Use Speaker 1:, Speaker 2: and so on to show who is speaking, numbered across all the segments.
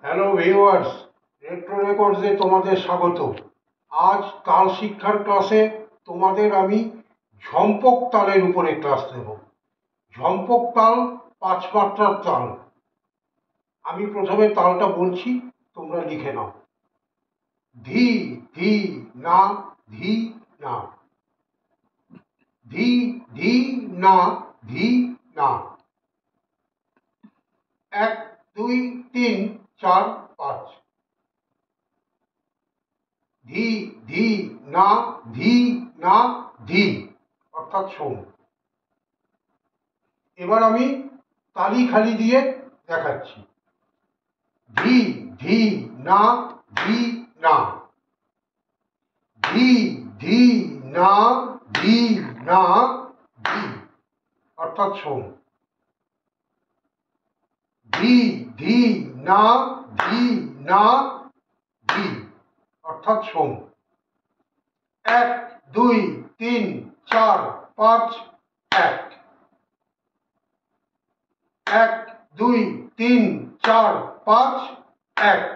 Speaker 1: Hello viewers, retro রেকর্ডসে তোমাদের স্বাগত। আজ তাল শিক্ষার ক্লাসে তোমাদের আমি ঝম্পক তালের উপরে ক্লাস নেব। ঝম্পক তাল 5 মাত্রার তাল। আমি প্রথমে তালটা বলছি, তোমরা লিখে নাও। ধি ধি না ধি না, ধি ধি না ধি না, 1 2 3 4 5। ধি ধি না ধি না ধি অর্থাৎ শোন। এবার আমি তালি খালি দিয়ে দেখাচ্ছি। ধি ধি না ধি না, ধি ধি না ধি না ধি অর্থাৎ শোন। ধি ধি না ধি না ধি অর্থাৎ শোন। 1 2 3 4 5 1, 1 2 3 4 5 1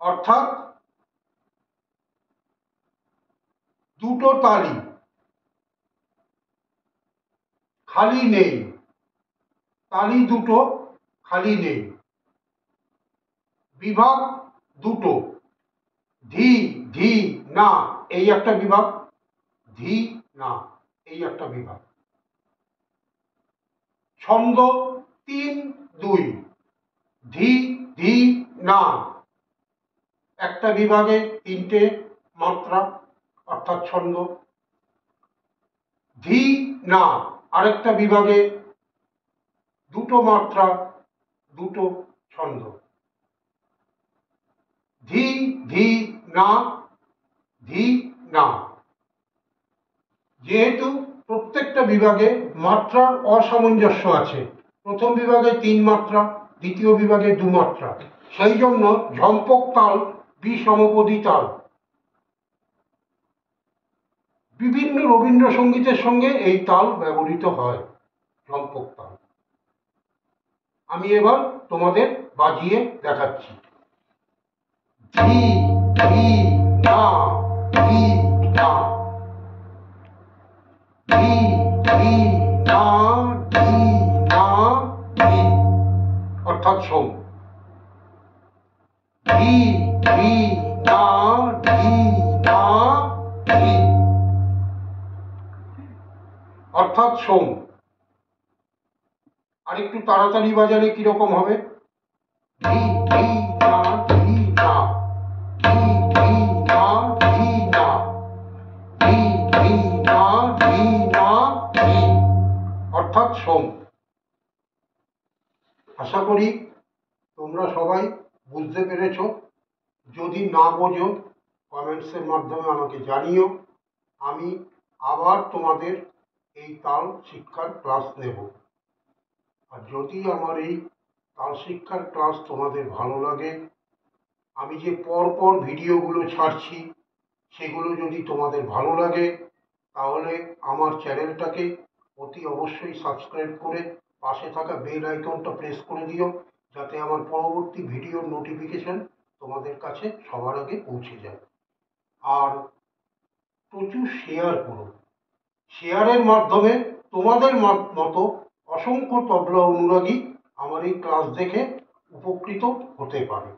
Speaker 1: অর্থাৎ দুটো তালি খালি নেই, তালি দুটো খালি নেই। বিভাগ দুটো, ধি ধি না এই একটা বিভাগ, ধি না এই একটা বিভাগ। ছন্দ 3 2, ধি ধি না একটা বিভাগে 3টে মাত্রা অর্থাৎ ছন্দ। ধি না আরেকটা বিভাগে 2টো মাত্রা 2টো ছন্দ। ধি ধি না ধি না। যেহেতু প্রত্যেকটা বিভাগে মাত্রার অসামঞ্জস্য আছে, প্রথম বিভাগে 3 মাত্রা, দ্বিতীয় বিভাগে 2 মাত্রা, সেই জন্য ঝম্পক তাল বিষমপদী তাল। বিভিন্ন রবীন্দ্রসঙ্গীতের সঙ্গে এই তাল ব্যবহৃত হয়, ঝম্পক তাল। আমি এবার তোমাদের বাজিয়ে দেখাচ্ছি। ধি ধি না ধি না, ধি ধি না ধি না ধি অর্থাৎ শোন। ধি ধি না ধি না ধি অর্থাৎ শোন। আর একটু তাড়াতাড়ি বাজালে কিরকম হবে? ধি ধি না ধি না, ধি ধি না ধি না, ধি ধি না ধি না ধি অর্থাৎ শোন। আশা করি তোমরা সবাই বুঝতে পেরেছ। যদি না বোঝো কমেন্টসের মাধ্যমে আমাকে জানিও। আমি আবার তোমাদের এই তাল শিক্ষার ক্লাস নেব। আর যদি আমার এই তাল শিক্ষার ক্লাস তোমাদের ভালো লাগে, আমি যে পরপর ভিডিওগুলো ছাড়ছি সেগুলো যদি তোমাদের ভালো লাগে, তাহলে আমার চ্যানেলটাকে অতি অবশ্যই সাবস্ক্রাইব করে পাশে থাকা বেল আইকনটা প্রেস করে দিও, যাতে আমার পরবর্তী ভিডিওর নোটিফিকেশন তোমাদের কাছে সবার আগে পৌঁছে যায়। আর প্রচুর শেয়ার করো। শেয়ারের মাধ্যমে তোমাদের মতো অসংখ্য তবলা অনুরাগী আমার এই ক্লাস দেখে উপকৃত হতে পারে।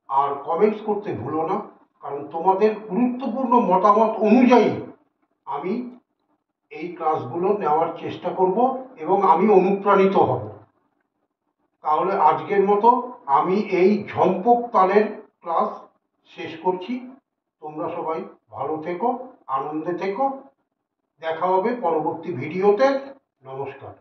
Speaker 1: আর কমেন্টস করতে ভুলো না, কারণ তোমাদের গুরুত্বপূর্ণ মতামত অনুযায়ী আমি এই ক্লাসগুলো নেওয়ার চেষ্টা করব এবং আমি অনুপ্রাণিত হব। তাহলে আজকের মতো আমি এই ঝম্পক তালের ক্লাস শেষ করছি। তোমরা সবাই ভালো থেকো, আনন্দে থেকো। দেখা হবে পরবর্তী ভিডিওতে। নমস্কার।